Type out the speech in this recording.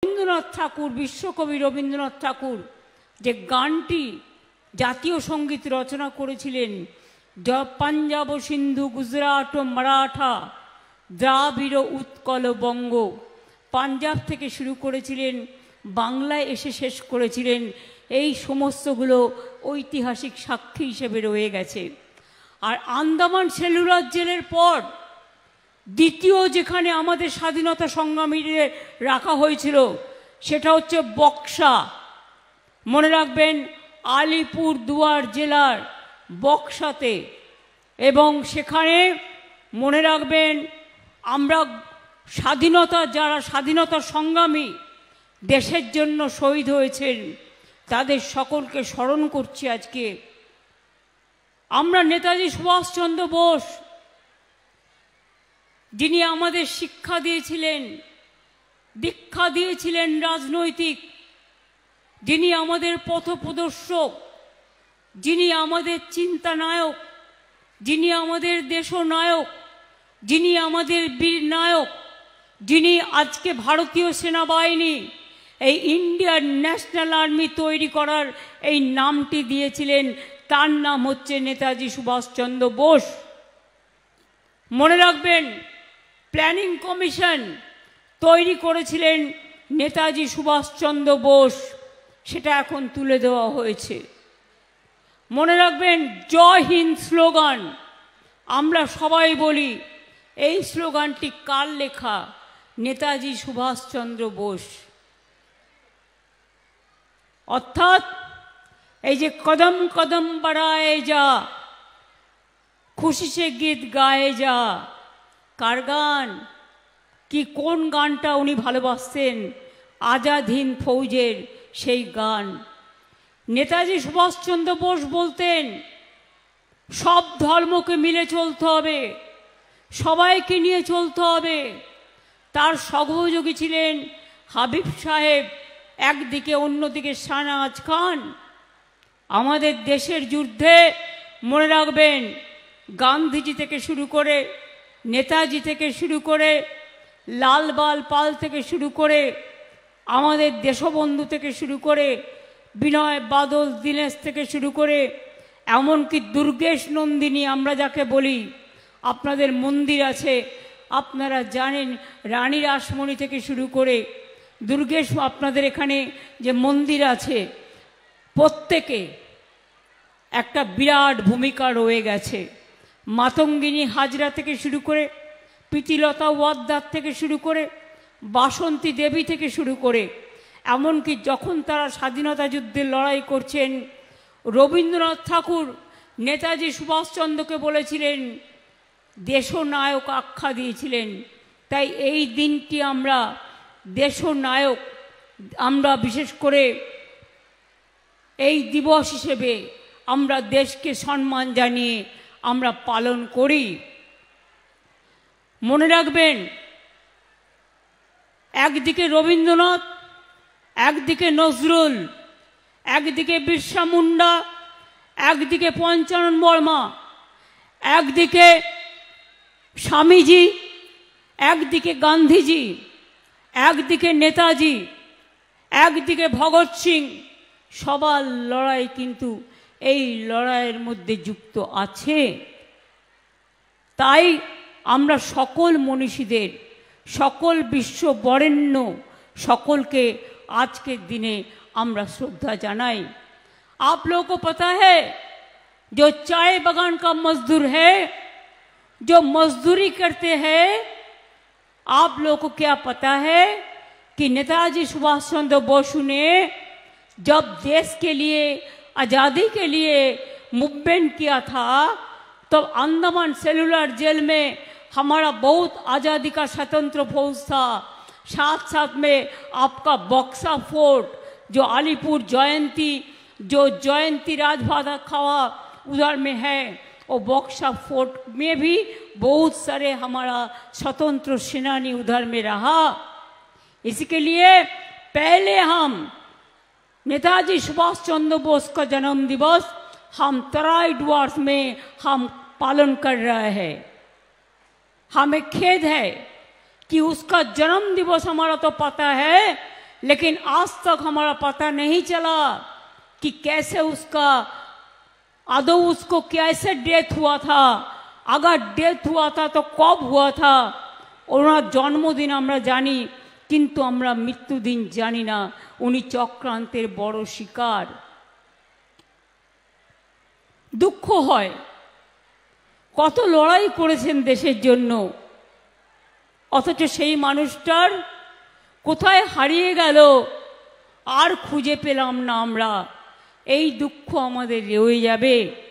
রবীন্দ্রনাথ ঠাকুর, বিশ্বকবি রবীন্দ্রনাথ ঠাকুর যে গানটি জাতীয় সঙ্গীত রচনা করেছিলেন, পাঞ্জাব সিন্ধু গুজরাট ও মারাঠা দ্রাবিড় উৎকল বঙ্গ, পাঞ্জাব থেকে শুরু করেছিলেন, বাংলায় এসে শেষ করেছিলেন, এই সমস্তগুলো ঐতিহাসিক সাক্ষী হিসেবে রয়ে গেছে। আর আন্দামান সেলুলার জেলের পর দ্বিতীয় যেখানে আমাদের স্বাধীনতা সংগ্রামীদের রাখা হয়েছিল সেটা হচ্ছে বক্সা। মনে রাখবেন, আলিপুর দুয়ার জেলার বক্সাতে। এবং সেখানে মনে রাখবেন, আমরা যারা স্বাধীনতা সংগ্রামী দেশের জন্য শহীদ হয়েছেন তাদের সকলকে স্মরণ করছি আজকে। আমরা নেতাজি সুভাষচন্দ্র বোস, যিনি আমাদের শিক্ষা দিয়েছিলেন, দীক্ষা দিয়েছিলেন রাজনৈতিক, যিনি আমাদের পথপ্রদর্শক, যিনি আমাদের চিন্তানায়ক, যিনি আমাদের দেশনায়ক, যিনি আমাদের বীর নায়ক, যিনি আজকে ভারতীয় সেনাবাহিনী এই ইন্ডিয়ান ন্যাশনাল আর্মি তৈরি করার এই নামটি দিয়েছিলেন, তার নাম হচ্ছে নেতাজি সুভাষচন্দ্র বোস। মনে রাখবেন, প্ল্যানিং কমিশন তৈরি করেছিলেন নেতাজি সুভাষচন্দ্র বোস, সেটা এখন তুলে দেওয়া হয়েছে। মনে রাখবেন, জয় হিন্দ স্লোগান আমরা সবাই বলি, এই স্লোগানটি কার লেখা? নেতাজি সুভাষচন্দ্র বোস। অর্থাৎ এই যে কদম কদম বাড়ায়ে যা, খুশি সে গীত গায়ে যা, কার গান? কি কোন গানটা উনি ভালোবাসতেন? আজাদ হিন্দ ফৌজের সেই গান। নেতাজি সুভাষচন্দ্র বোস বলতেন, সব ধর্মকে মিলে চলতে হবে, সবাইকে নিয়ে চলতে হবে। তার সহযোগী ছিলেন হাবিব সাহেব একদিকে, অন্যদিকে শাহনওয়াজ খান। আমাদের দেশের যুদ্ধে মনে রাখবেন, গান্ধীজি থেকে শুরু করে, নেতাজি থেকে শুরু করে, লালবাল পাল থেকে শুরু করে, আমাদের দেশবন্ধু থেকে শুরু করে, বিনয় বাদল দীনেশ থেকে শুরু করে, এমনকি দুর্গেশ নন্দিনী আমরা যাকে বলি, আপনাদের মন্দির আছে, আপনারা জানেন, রানী রাসমণি থেকে শুরু করে দুর্গেশ, আপনাদের এখানে যে মন্দির আছে, প্রত্যেকে একটা বিরাট ভূমিকা রয়ে গেছে। মাতঙ্গিনী হাজরা থেকে শুরু করে, প্রীতিলতা ওয়াদ্দার থেকে শুরু করে, বাসন্তী দেবী থেকে শুরু করে, এমনকি যখন তারা স্বাধীনতা যুদ্ধের লড়াই করছেন, রবীন্দ্রনাথ ঠাকুর নেতাজি সুভাষচন্দ্রকে বলেছিলেন, দেশনায়ক আখ্যা দিয়েছিলেন। তাই এই দিনটি আমরা দেশনায়ক, আমরা বিশেষ করে এই দিবস হিসেবে আমরা দেশকে সম্মান জানিয়ে আমরা পালন করি। মনে রাখবেন, একদিকে রবীন্দ্রনাথ, একদিকে নজরুল, একদিকে বিরসা মুন্ডা, একদিকে পঞ্চানন বর্মা, একদিকে স্বামীজি, একদিকে গান্ধীজি, একদিকে নেতাজি, একদিকে ভগৎ সিং। সবার লড়াই কিন্তু এই লড়াইয়ের মধ্যে যুক্ত আছে। তাই আমরা সকল মনীষীদের, সকল বিশ্ব বরেণ্য সকলকে আজকের দিনে আমরা শ্রদ্ধা জানাই। आप लोगों को पता है, जो चाय बागान का मजदूर है, जो मजदूरी करते हैं, आप लोगों को क्या पता है कि नेताजी सुभाष चंद्र बोस ने जब देश के लिए, आज़ादी के लिए मूवमेंट किया था, तब अंडमान सेलुलर जेल में हमारा बहुत आज़ादी का स्वतंत्र फौज था। साथ साथ में आपका बक्सा फोर्ट, जो अलीपुर जयंती, जो जयंती राजभादा खावा उधर में है, और बक्सा फोर्ट में भी बहुत सारे हमारा स्वतंत्र सेनानी उधर में रहा। इसके लिए पहले हम नेताजी सुभाष चंद्र बोस का जन्म दिवस हम तराई डुवर्स में हम पालन कर रहे हैं। हमें खेद है कि उसका जन्म दिवस हमारा तो पता है लेकिन आज तक हमारा पता नहीं चला कि कैसे उसका आदौ उसको कैसे डेथ हुआ था, अगर डेथ हुआ था तो कब हुआ था। ওনার জন্মদিন আমরা জানি, কিন্তু আমরা মৃত্যুদিন জানি না। উনি চক্রান্তের বড় শিকার। দুঃখ হয়, কত লড়াই করেছেন দেশের জন্য, অথচ সেই মানুষটার কোথায় হারিয়ে গেল আর খুঁজে পেলাম না আমরা। এই দুঃখ আমাদের রয়ে যাবে।